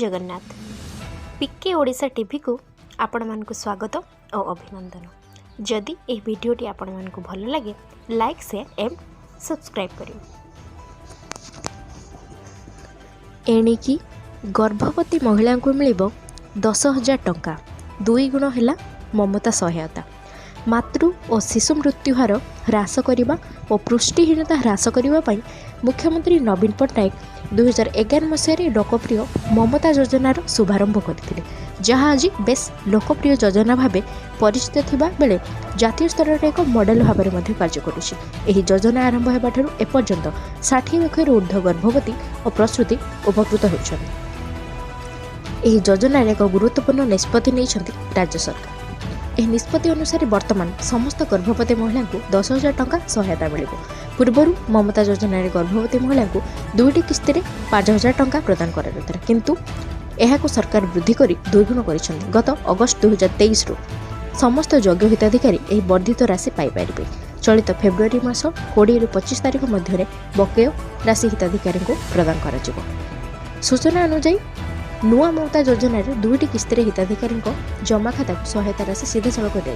जगन्नाथ पीके Odisha TV को आपण मानकु स्वागत और अभिनंदन। जदि यह वीडियोटी आपण मानकु भल लगे लाइक शेयर एंड सब्सक्राइब करियो। एणिकी गर्भवती महिला को मिलिबो 10,000 टंका, 2 गुण है ममता सहायता। मातृ और शिशु मृत्यु हार ह्रास करने और पुष्टिहीनता ह्रास करने मुख्यमंत्री नवीन पट्टनायक 2011 मसीह लोकप्रिय ममता योजनार शुभारंभ करते, जहाँ आज बेस लोकप्रिय योजना भाव परिचित थिबा बेले जातीय स्तर में एक मॉडल भाव में कार्य करुछि। एही योजना आरंभ होगा एपर्यंत 60 लाख ऊर्ध्व गर्भवती और प्रसूति उपकृत होती। एही योजनार एक गुरुत्वपूर्ण निष्पत्ति नहीं राज्य सरकार। यह निष्पत्ति अनुसार वर्तमान समस्त गर्भवती महिला को 10,000 टंका सहायता मिल। पूर्वर ममता योजना गर्भवती महिला को 2टी किस्ती 5,000 टंका प्रदान कर, किंतु यह सरकार वृद्धि कर 2 गुण कर। गत अगस्त 2023 समस्त योग्य हिताधिकारी यह वर्धित राशि पाइपर। चलित फेब्रुआरी मास 20 ରୁ 25 तारीख मध्य बकेय राशि हिताधिकारी को प्रदान कर। सूचना अनुଯାयी नुआ ममता योजना 2टी किस्ती हिताधिकारी जमा खाता सहायता राशि सीधा सड़क दिया।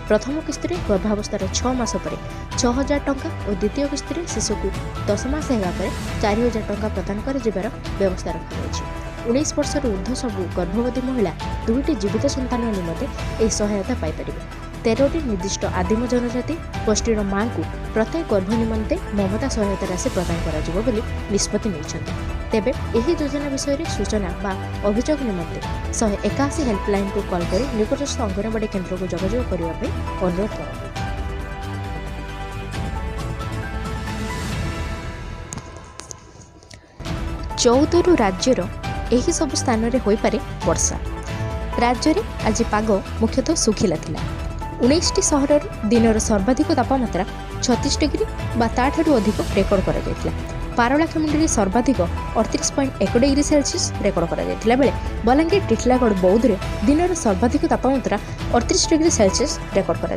प्रथम किस्ती गर्भावस्थार 6 मास पर 6,000 टंका और द्वितीय किस्ती शिशु को 10 मास होगापर 4,000 टंका प्रदान कर व्यवस्था रखी। 19 वर्ष ऊर्ध्व सबू गर्भवती महिला 2टी जीवित संतान निमंते यह सहायता पाइपर। 13टी निर्दिष्ट आदिम जनजाति गोष्ठीर मां को प्रत्येक गर्भ निमंते ममता सहायता राशि प्रदान कर निष्पत्ति नहीं। तेबे यही योजना विषय में सूचना बा अभियोग निमंते 181 हेल्पलाइन को कॉल कर निकटस्थ अंगनवाड़ी केन्द्र को जोगाजोग करने अनुरोध कर। 14 राज्यर यही सब स्थान में हो पारे वर्षा। राज्य में आज पाग मुख्यतः सुखिला थिला। 19टी सहर दिन सर्वाधिक तापमात्रा 36 डिग्री बा ताठू अधिक रेकर्ड कर। पारलाखेमुंडी सर्वाधिक 38.1 डिग्री सेल्सियस रेकर्ड कर बेले बलांगीर टिटलागढ़ बौद्ध दिन सर्वाधिक तापमात्रा 38 डिग्री सेल्सियस रेकर्ड कर।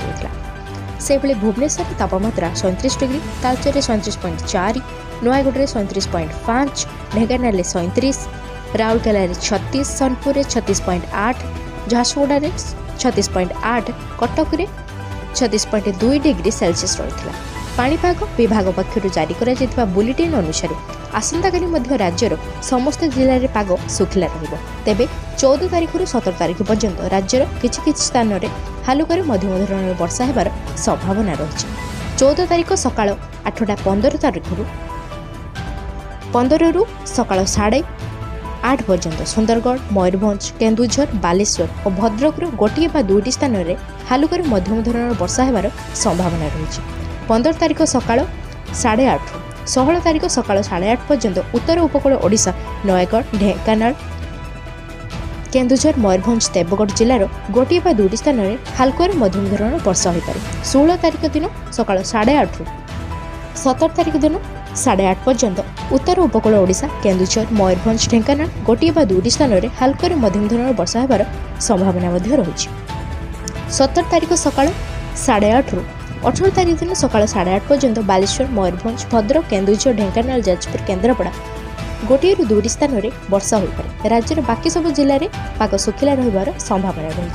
से बेले भुवनेश्वर तापमात्रा 37 degree, Talcher 37.4, Nayagarh 37.5, Dhenkanal 37, Rourkela 36, Sonepur 36.8, Jharsuguda 36.8, Cuttack 36.2 degree Celsius रही। पाणीपाग विभाग पक्षर जारी करा बुलेटिन अनुसार आसंताकाली मध्य राज्यर समस्त जिले में पाग सुखिला रहिबो। तेबे 14 तारीख रु 17 तारीख पर्यंत राज्यर किछि स्थान में हालुका मध्यम धरणर वर्षा हेबार संभावना रही। 14 तारीख सकाळ 8:15 रु सकाळ 8:30 पर्यंत सुंदरगढ़, मयूरभंज, केन्दुझर, बालेश्वर और भद्रक गोटे बा 2टी स्थान में हालुका मध्यम धरणर वर्षा हेबार संभावना रही। 15 तारीख सकाळ 8:30 रु 16 तारीख सकाळ 8:30 पर्यंत उत्तर उपकूल ओडिशा नयागढ़, ढेंकानाल, केन्दुझर, मयूरभंज, देवगढ़ जिलार गोटे बा 2टी स्थान में हालका मध्यम धरणर वर्षा हो पारे। 16 तारीख दिन सकाळ 8:30 रु 17 तारीख दिन 8:30 पर्यंत उत्तर उपकूल ओडिशा केन्दुझर, मयूरभंज, ढेंकानाल गोटे बा 2टी स्थान में हालका मध्यम धरणर वर्षा होबार संभावना रही। 17 तारीख सकाळ 8:30 रु 18 तारीख दिन सकाळ 8:30 पर्यंत बालेश्वर, मयूरभंज, भद्रक, केन्दुझर, ढेंकानाल, जाजपुर, केन्द्रापड़ा गोटे ରୁ 2ଟି स्थान में वर्षा हो पारे। राज्यर बाकी सब जिले में पाग सुखिला रहिबार संभावना रही।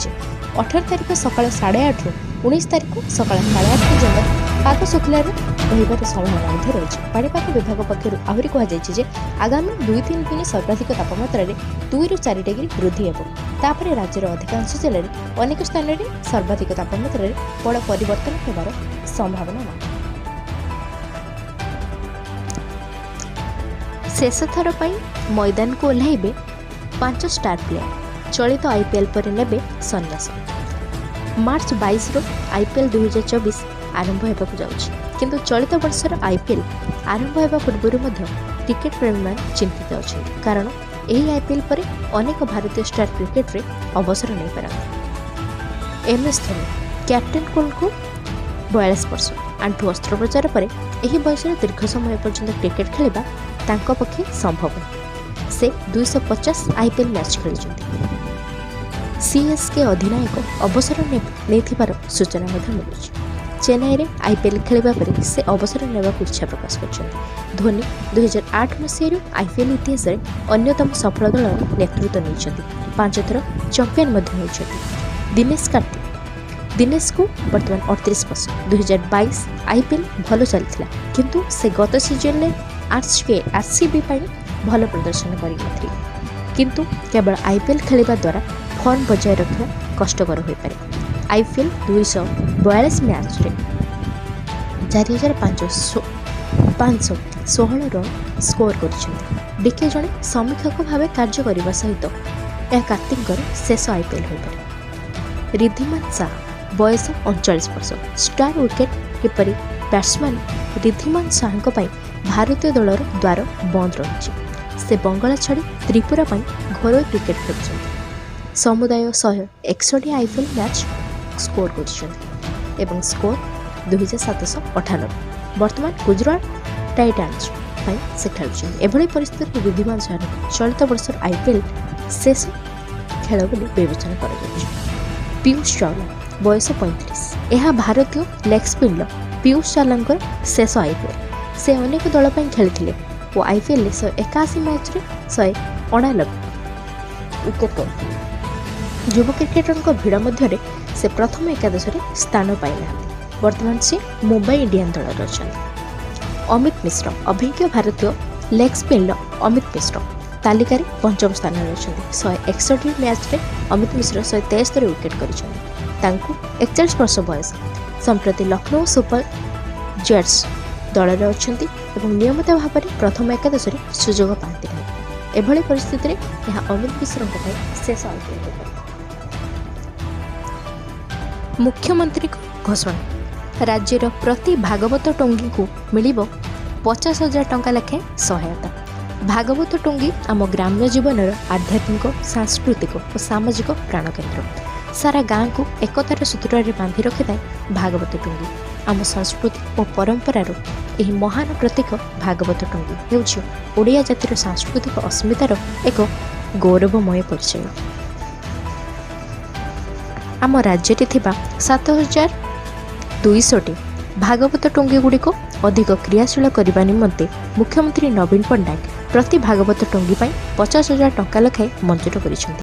18 तारीख सकाळ 8:30 रु 19 तारीख सकाळ 8:30 पर्यंत पाग सुखिला रहिबार संभावना रही। पाणीपाग विभाग पक्षर आहरी कहुଯାଇଛି आगामी 2-3 दिन सर्वाधिक तापमात्रा 2 ରୁ 4 डिग्री वृद्धि हो। तापर राज्यर अधिकांश जिले में अनेक स्थान में सर्वाधिक तापमात्रा बड़ परिवर्तन होबार संभावना नहीं। शेष थर पर मैदान को ओह्लैबे 5 स्टार प्लेयर। चलित आईपीएल पर नेबे सन्यास। मार्च 22 रो आईपीएल 2024 आरंभ होगा जाउछि, किंतु चलित वर्षर आईपीएल आरंभ होगा पूर्व क्रिकेट प्रेमी मान चिंतित अच्छे, कारण यही आईपीएल पर अनेक भारतीय स्टार क्रिकेट रे अवसर नहीं पारंती। एमएस धोनी कैप्टेन कोल को 42 वर्ष आंठू अस्त्रोपचार पर यही बयस दीर्घ समय पर्यंत क्रिकेट खेलिबा तांको पक्षे संभव। से 250 आईपीएल मैच खेली। सीएसके अधिनायक अवसर नहीं सूचना मिलूँ। ଚେନ୍ନାଇରେ ଆଇପିଏଲ୍ ଖେଳିବା ପରେ ସେ ଅବସର ନେବାକୁ ଇଚ୍ଛା ପ୍ରକାଶ କରିଛନ୍ତି। ଧୋନି 2008 ମସିହାରୁ ଆଇପିଏଲ୍ ଇତିହାସରେ ଅନ୍ୟତମ ସଫଳ ଦଳର ନେତୃତ୍ୱ ନେଇଛନ୍ତି। 5 ଥର ଚମ୍ପିଆନ୍ ମଧ୍ୟ ହୋଇଛନ୍ତି। ଦିନେଶ କାର୍ତ୍ତିକ ଦିନେଶକୁ ବର୍ତ୍ତମାନ 38 ବର୍ଷ। 2022 ଆଇପିଏଲ୍ ଭଲ ଚାଲିଥିଲା, କିନ୍ତୁ ସେ ଗତ ସିଜନ୍ରେ ଆର୍ସିବି ପାଇଁ ଭଲ ପ୍ରଦର୍ଶନ କରିନଥିଲେ। କିନ୍ତୁ କେବଳ ଆଇପିଏଲ୍ ଖେଳିବା ଦ୍ୱାରା ଫର୍ମ ବଜାୟ ରଖିବା କଷ୍ଟକର ହୋଇପାରେ। ଆଇପିଏଲ୍ 242 ମ୍ୟାଚ୍ରେ 4,516 ରନ୍ ସ୍କୋର କରିଛନ୍ତି। ଡିକେ ଜଣେ ସମୀକ୍ଷକ ଭାବେ କାର୍ଯ୍ୟ କରିବା ସହିତ ଏହା କାର୍ତ୍ତିକଙ୍କର ଶେଷ ଆଇପିଏଲ୍ ହୋଇପାରେ। ରିଦ୍ଧିମାନ ଶାହ ବୟସ 39 ବର୍ଷ। ଷ୍ଟାର ୱିକେଟ୍ କିପରି ବ୍ୟାଟ୍ସମ୍ୟାନ୍ ରିଦ୍ଧିମାନ ଶାହଙ୍କ ପାଇଁ ଭାରତୀୟ ଦଳର ଦ୍ୱାର ବନ୍ଦ ରହିଛି। ସେ ବଙ୍ଗଳା ଛାଡ଼ି ତ୍ରିପୁରା ପାଇଁ ଘରୋଇ କ୍ରିକେଟ୍ ଖେଳୁଛନ୍ତି। ସମୁଦାୟ 161 ଆଇପିଏଲ୍ ମ୍ୟାଚ୍ ସ୍କୋର କରିଛନ୍ତି ଏବଂ ସ୍କୋର 2798। ବର୍ତ୍ତମାନ ଗୁଜରାଟ ଟାଇଟାନ୍ସ ପାଇଁ ସେ ଖେଳୁଛନ୍ତି। ଏଭଳି ପରିସ୍ଥିତିରେ ରିଦ୍ଧିମାନ ଶାହ ଚଳିତ ବର୍ଷର ଆଇପିଏଲ୍ ଶେଷ ଖେଳ ବୋଲି ବିବେଚନା କରାଯାଉଛି। ପୀୟୁଷ ଚାୱଲା ବୟସ 35। ଏହା ଭାରତୀୟ ଲେଗ୍ ସ୍ପିନର ପୀୟୁଷ ଚାୱଲାଙ୍କର ଶେଷ ଆଇପିଏଲ୍। ସେ ଅନେକ ଦଳ ପାଇଁ ଖେଳିଥିଲେ ଓ ଆଇପିଏଲ୍ରେ 181 ମ୍ୟାଚ୍ରେ 189 ୱିକେଟ୍ କରିଥିଲେ। ଯୁବ କ୍ରିକେଟରଙ୍କ ଭିଡ଼ ମଧ୍ୟରେ ସେ ପ୍ରଥମ ଏକାଦଶରେ ସ୍ଥାନ ପାଇନାହାନ୍ତି। ବର୍ତ୍ତମାନ ସେ ମୁମ୍ବାଇ ଇଣ୍ଡିଆନ୍ ଦଳରେ ଅଛନ୍ତି। ଅମିତ ମିଶ୍ର ଅଭିଜ୍ଞ ଭାରତୀୟ ଲେଗ୍ ସ୍ପିନର ଅମିତ ମିଶ୍ର ତାଲିକାରେ ପଞ୍ଚମ ସ୍ଥାନରେ ଅଛନ୍ତି। 161 ମ୍ୟାଚ୍ରେ ଅମିତ ମିଶ୍ର 173 ୱିକେଟ୍ କରିଛନ୍ତି। ତାଙ୍କୁ 41 ବର୍ଷ ବୟସ। ସମ୍ପ୍ରତି ଲକ୍ଷ୍ନୌ ସୁପର ଜେଟ୍ସ ଦଳରେ ଅଛନ୍ତି ଏବଂ ନିୟମିତ ଭାବରେ ପ୍ରଥମ ଏକାଦଶରେ ସୁଯୋଗ ପାଆନ୍ତି ନାହିଁ। ଏଭଳି ପରିସ୍ଥିତିରେ ଏହା ଅମିତ ମିଶ୍ରଙ୍କ ପାଇଁ ଶେଷ ଆଇପିଏଲ୍ ହୋଇପାରେ। ମୁଖ୍ୟମନ୍ତ୍ରୀଙ୍କ ଘୋଷଣା। ରାଜ୍ୟର ପ୍ରତି ଭାଗବତ ଟୁଙ୍ଗୀକୁ ମିଳିବ 50,000 ଟଙ୍କା ଲେଖାଏଁ ସହାୟତା। ଭାଗବତ ଟୁଙ୍ଗୀ ଆମ ଗ୍ରାମ୍ୟ ଜୀବନର ଆଧ୍ୟାତ୍ମିକ, ସାଂସ୍କୃତିକ ଓ ସାମାଜିକ ପ୍ରାଣକେନ୍ଦ୍ର। ସାରା ଗାଁକୁ ଏକତାର ସୂତ୍ରରେ ବାନ୍ଧି ରଖିଥାଏ ଭାଗବତ ଟୁଙ୍ଗୀ। ଆମ ସଂସ୍କୃତି ଓ ପରମ୍ପରାର ଏହି ମହାନ ପ୍ରତୀକ ଭାଗବତ ଟୁଙ୍ଗୀ ହେଉଛି ଓଡ଼ିଆ ଜାତିର ସାଂସ୍କୃତିକ ଅସ୍ମିତାର ଏକ ଗୌରବମୟ ପରିଚୟ। ଆମ ରାଜ୍ୟରେ ଥିବା 7,200ଟି ଭାଗବତ ଟୁଙ୍ଗୀଗୁଡ଼ିକ ଅଧିକ କ୍ରିୟାଶୀଳ କରିବା ନିମନ୍ତେ ମୁଖ୍ୟମନ୍ତ୍ରୀ ନବୀନ ପଟ୍ଟନାୟକ ପ୍ରତି ଭାଗବତ ଟୁଙ୍ଗୀ ପାଇଁ 50,000 ଟଙ୍କା ଲେଖାଏଁ ମଞ୍ଜୁର କରିଛନ୍ତି।